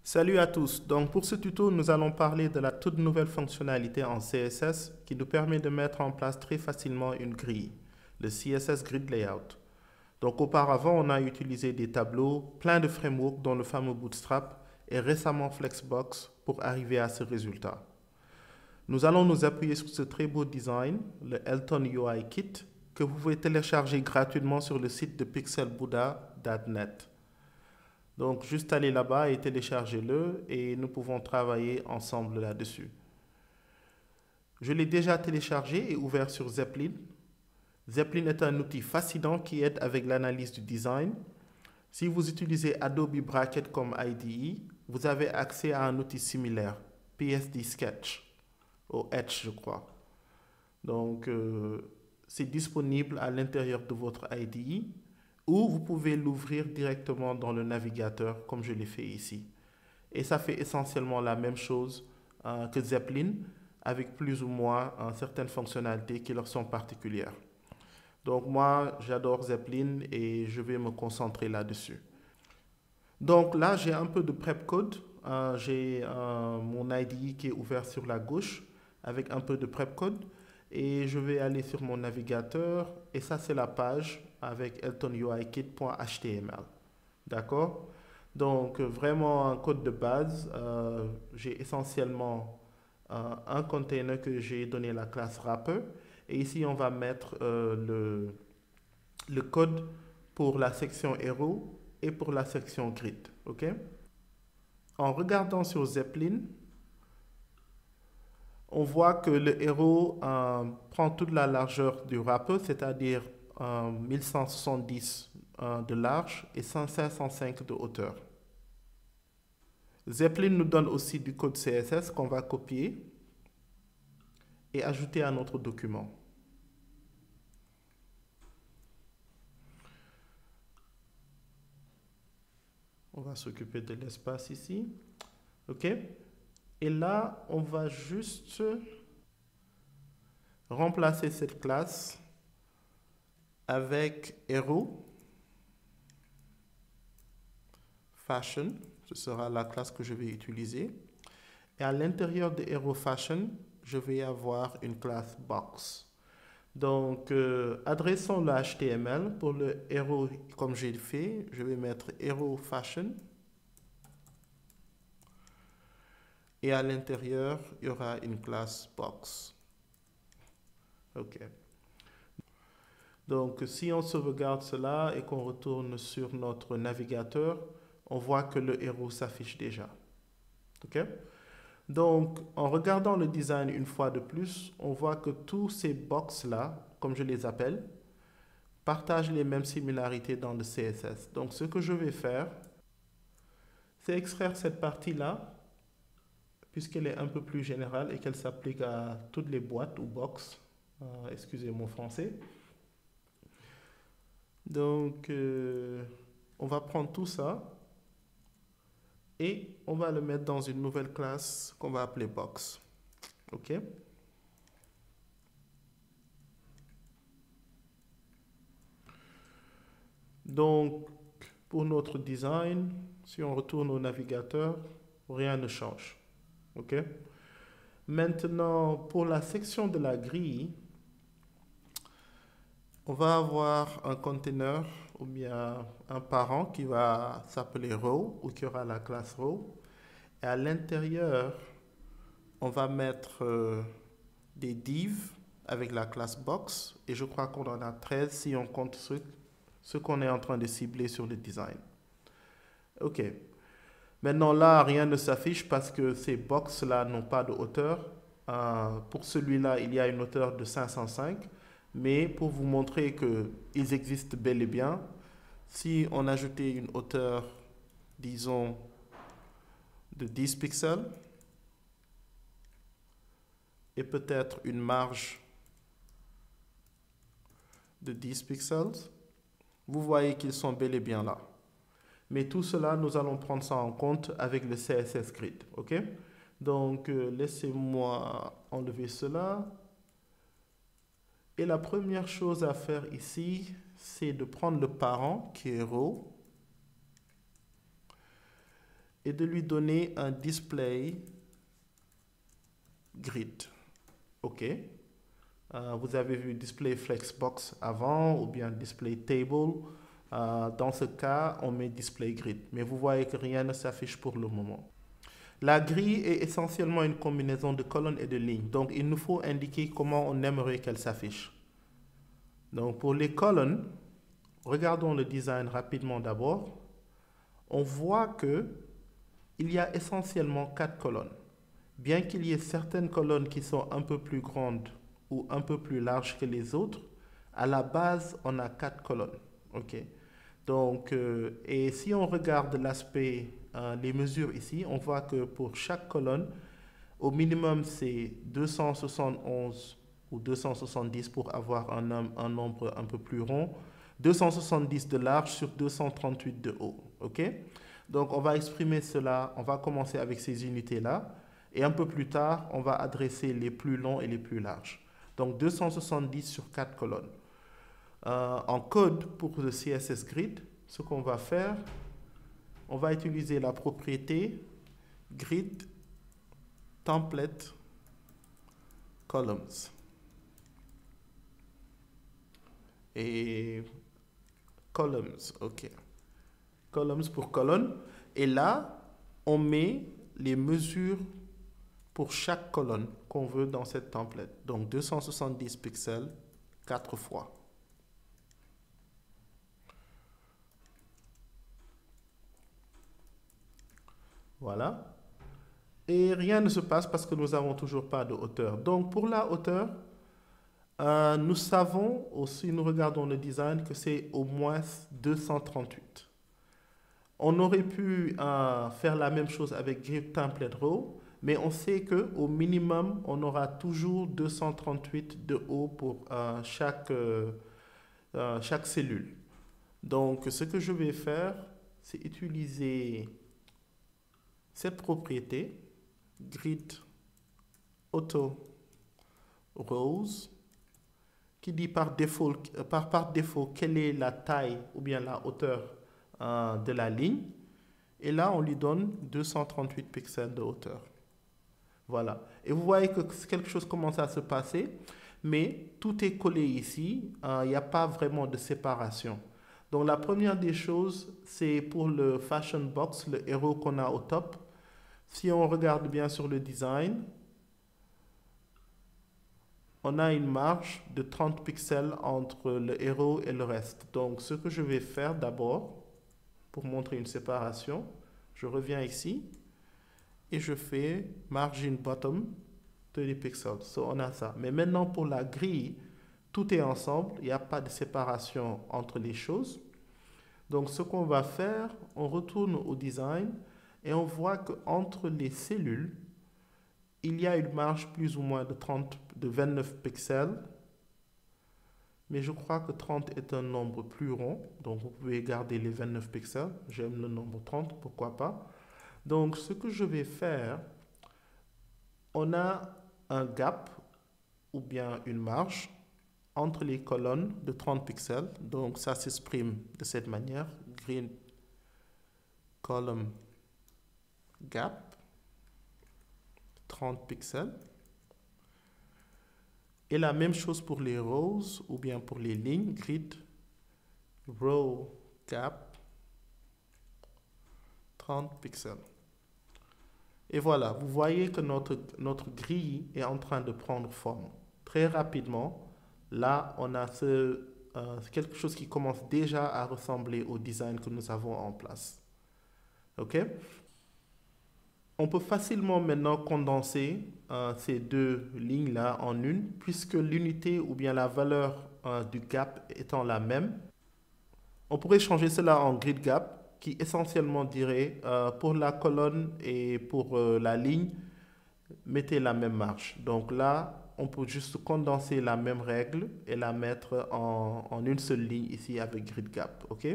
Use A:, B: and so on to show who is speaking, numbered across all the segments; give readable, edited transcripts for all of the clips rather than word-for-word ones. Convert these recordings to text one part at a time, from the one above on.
A: Salut à tous, donc pour ce tuto nous allons parler de la toute nouvelle fonctionnalité en CSS qui nous permet de mettre en place très facilement une grille, le CSS Grid Layout. Donc auparavant on a utilisé des tableaux, plein de frameworks dont le fameux Bootstrap et récemment Flexbox pour arriver à ce résultat. Nous allons nous appuyer sur ce très beau design, le Elton UI Kit, que vous pouvez télécharger gratuitement sur le site de pixelbuddha.net. Donc, juste aller là-bas et téléchargez-le et nous pouvons travailler ensemble là-dessus. Je l'ai déjà téléchargé et ouvert sur Zeppelin. Zeppelin est un outil fascinant qui aide avec l'analyse du design. Si vous utilisez Adobe Bracket comme IDE, vous avez accès à un outil similaire, PSD Sketch, ou Etch je crois. Donc, c'est disponible à l'intérieur de votre IDE ou vous pouvez l'ouvrir directement dans le navigateur comme je l'ai fait ici. Et ça fait essentiellement la même chose que Zeppelin avec plus ou moins certaines fonctionnalités qui leur sont particulières. Donc moi, j'adore Zeppelin et je vais me concentrer là-dessus. Donc là, j'ai un peu de prep code. J'ai mon IDE qui est ouvert sur la gauche avec un peu de prep code. Et je vais aller sur mon navigateur. Et ça, c'est la page avec eltonuikit.html. D'accord? Donc, vraiment un code de base. J'ai essentiellement un container que j'ai donné la classe wrapper. Et ici, on va mettre le code pour la section hero et pour la section grid. OK? En regardant sur Zeppelin, on voit que le héros prend toute la largeur du wrapper, c'est-à-dire 1170 de large et 505 de hauteur. Zeppelin nous donne aussi du code CSS qu'on va copier et ajouter à notre document. On va s'occuper de l'espace ici. OK? Et là, on va juste remplacer cette classe avec hero fashion. Ce sera la classe que je vais utiliser. Et à l'intérieur de hero fashion, je vais avoir une classe box. Donc, adressons le HTML. Pour le hero, comme j'ai fait, je vais mettre hero fashion. Et à l'intérieur, il y aura une classe box. OK. Donc, si on sauvegarde cela et qu'on retourne sur notre navigateur, on voit que le héros s'affiche déjà. OK? Donc, en regardant le design une fois de plus, on voit que tous ces box-là, comme je les appelle, partagent les mêmes similarités dans le CSS. Donc, ce que je vais faire, c'est extraire cette partie-là, puisqu'elle est un peu plus générale et qu'elle s'applique à toutes les boîtes ou box. Excusez mon français. Donc, on va prendre tout ça et on va le mettre dans une nouvelle classe qu'on va appeler box. OK? Donc, pour notre design, si on retourne au navigateur, rien ne change. OK? Maintenant, pour la section de la grille, on va avoir un container ou bien un parent qui va s'appeler row ou qui aura la classe row. Et à l'intérieur, on va mettre des divs avec la classe box. Et je crois qu'on en a 13 si on compte ce qu'on est en train de cibler sur le design. OK. Maintenant là, rien ne s'affiche parce que ces box-là n'ont pas de hauteur. Pour celui-là, il y a une hauteur de 505. Mais pour vous montrer qu'ils existent bel et bien, si on ajoutait une hauteur, disons, de 10 pixels, et peut-être une marge de 10 pixels, vous voyez qu'ils sont bel et bien là. Mais tout cela, nous allons prendre ça en compte avec le CSS Grid. OK? Donc, laissez-moi enlever cela. Et la première chose à faire ici, c'est de prendre le parent qui est row et de lui donner un display grid. OK. Vous avez vu display flexbox avant ou bien display table. Dans ce cas, on met display grid. Mais vous voyez que rien ne s'affiche pour le moment. La grille est essentiellement une combinaison de colonnes et de lignes. Donc, il nous faut indiquer comment on aimerait qu'elle s'affiche. Donc, pour les colonnes, regardons le design rapidement d'abord. On voit que il y a essentiellement 4 colonnes. Bien qu'il y ait certaines colonnes qui sont un peu plus grandes ou un peu plus larges que les autres, à la base, on a 4 colonnes. OK. Donc, et si on regarde l'aspect, les mesures ici, on voit que pour chaque colonne, au minimum, c'est 271 ou 270 pour avoir un nombre un peu plus rond, 270 de large sur 238 de haut. OK? Donc, on va exprimer cela, on va commencer avec ces unités-là, et un peu plus tard, on va adresser les plus longs et les plus larges. Donc, 270 sur 4 colonnes. En code pour le CSS Grid, ce qu'on va faire, on va utiliser la propriété grid template columns. Et columns, OK. Columns pour colonne. Et là, on met les mesures pour chaque colonne qu'on veut dans cette template. Donc 270 pixels 4 fois. Voilà. Et rien ne se passe parce que nous n'avons toujours pas de hauteur. Donc pour la hauteur, nous savons aussi, nous regardons le design, que c'est au moins 238. On aurait pu faire la même chose avec Grid Template Row, mais on sait qu'au minimum, on aura toujours 238 de haut pour chaque cellule. Donc ce que je vais faire, c'est utiliser cette propriété, grid auto rows, qui dit par défaut quelle est la taille ou bien la hauteur de la ligne. Et là, on lui donne 238 pixels de hauteur. Voilà. Et vous voyez que quelque chose commence à se passer, mais tout est collé ici. Il n'y a pas vraiment de séparation. Donc, la première des choses, c'est pour le fashion box, le héros qu'on a au top. Si on regarde bien sur le design, on a une marge de 30 pixels entre le héros et le reste. Donc, ce que je vais faire d'abord, pour montrer une séparation, je reviens ici et je fais margin bottom 30 pixels. So, on a ça. Mais maintenant, pour la grille, tout est ensemble. Il n'y a pas de séparation entre les choses. Donc, ce qu'on va faire, on retourne au design et on voit qu'entre les cellules, il y a une marge plus ou moins de 29 pixels. Mais je crois que 30 est un nombre plus rond. Donc, vous pouvez garder les 29 pixels. J'aime le nombre 30, pourquoi pas. Donc, ce que je vais faire, on a un gap ou bien une marge entre les colonnes de 30 pixels. Donc, ça s'exprime de cette manière. Green column gap, 30 pixels. Et la même chose pour les rows ou bien pour les lignes, grid row gap, 30 pixels. Et voilà, vous voyez que notre grille est en train de prendre forme. Très rapidement, là, on a quelque chose qui commence déjà à ressembler au design que nous avons en place. OK? On peut facilement maintenant condenser ces deux lignes-là en une, puisque l'unité ou bien la valeur du gap étant la même. On pourrait changer cela en grid gap, qui essentiellement dirait pour la colonne et pour la ligne, mettez la même marge. Donc là, on peut juste condenser la même règle et la mettre en une seule ligne ici avec grid gap. OK?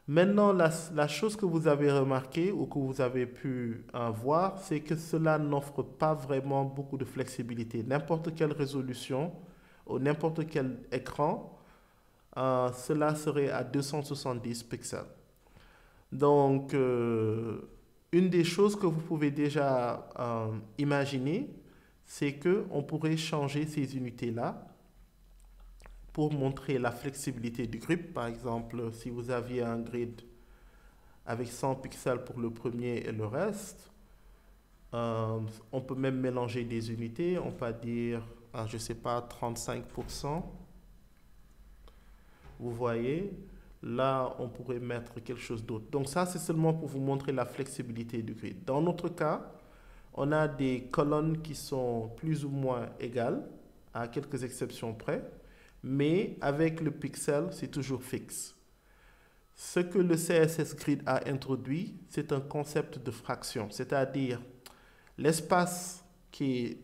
A: Maintenant, la chose que vous avez remarqué ou que vous avez pu voir, c'est que cela n'offre pas vraiment beaucoup de flexibilité. N'importe quelle résolution ou n'importe quel écran, cela serait à 270 pixels. Donc, Une des choses que vous pouvez déjà imaginer, c'est qu'on pourrait changer ces unités-là pour montrer la flexibilité du grid. Par exemple, si vous aviez un grid avec 100 pixels pour le premier et le reste, on peut même mélanger des unités. On peut dire, je ne sais pas, 35%. Vous voyez, là, on pourrait mettre quelque chose d'autre. Donc ça, c'est seulement pour vous montrer la flexibilité du grid. Dans notre cas, on a des colonnes qui sont plus ou moins égales, à quelques exceptions près, mais avec le pixel, c'est toujours fixe. Ce que le CSS Grid a introduit, c'est un concept de fraction, c'est-à-dire l'espace qui est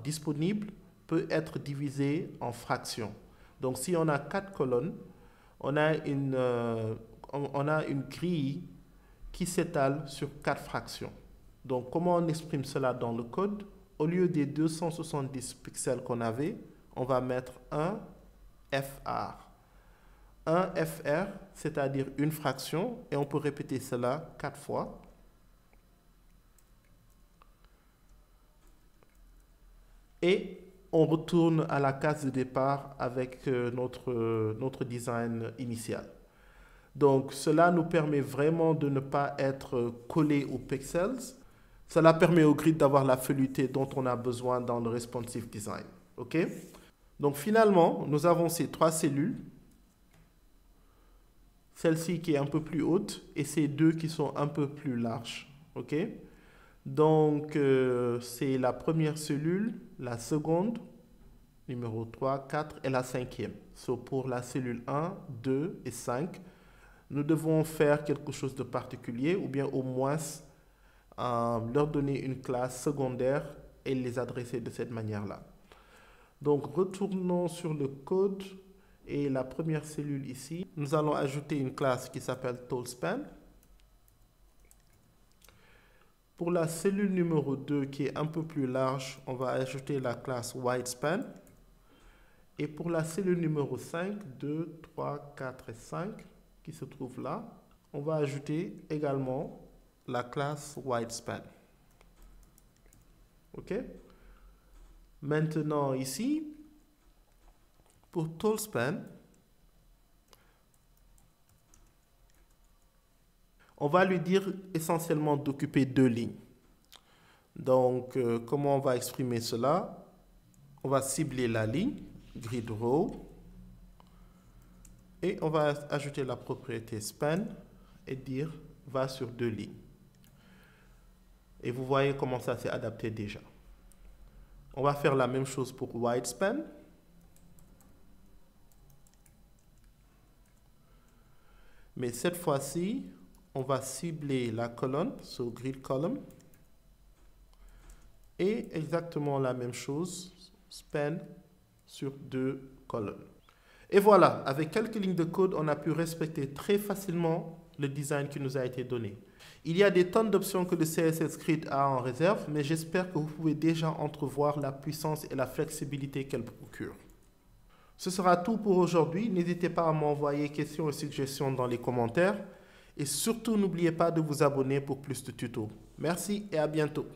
A: disponible peut être divisé en fractions. Donc si on a 4 colonnes, on a une grille qui s'étale sur 4 fractions. Donc comment on exprime cela dans le code? Au lieu des 270 pixels qu'on avait, on va mettre un FR. Un FR, c'est-à-dire une fraction, et on peut répéter cela 4 fois. Et on retourne à la case de départ avec notre design initial. Donc cela nous permet vraiment de ne pas être collé aux pixels. Cela permet au grid d'avoir la fluidité dont on a besoin dans le responsive design. OK? Donc finalement, nous avons ces 3 cellules. Celle-ci qui est un peu plus haute et ces 2 qui sont un peu plus larges. OK? Donc, c'est la première cellule, la seconde, numéro 3, 4 et la cinquième. Pour la cellule 1, 2 et 5, nous devons faire quelque chose de particulier ou bien au moins leur donner une classe secondaire et les adresser de cette manière-là. Donc, retournons sur le code et la première cellule ici. Nous allons ajouter une classe qui s'appelle TallSpan. Pour la cellule numéro 2 qui est un peu plus large, on va ajouter la classe WideSpan. Et pour la cellule numéro 5, 2, 3, 4 et 5 qui se trouve là, on va ajouter également la classe WideSpan. OK? Maintenant ici, pour TallSpan, on va lui dire essentiellement d'occuper 2 lignes. Donc, comment on va exprimer cela? On va cibler la ligne, grid row, et on va ajouter la propriété span et dire va sur 2 lignes. Et vous voyez comment ça s'est adapté déjà. On va faire la même chose pour WideSpan. Mais cette fois-ci, on va cibler la colonne sur grid column et exactement la même chose, span sur 2 colonnes. Et voilà, avec quelques lignes de code, on a pu respecter très facilement le design qui nous a été donné. Il y a des tonnes d'options que le CSS Grid a en réserve, mais j'espère que vous pouvez déjà entrevoir la puissance et la flexibilité qu'elle procure. Ce sera tout pour aujourd'hui. N'hésitez pas à m'envoyer questions et suggestions dans les commentaires. Et surtout, n'oubliez pas de vous abonner pour plus de tutos. Merci et à bientôt.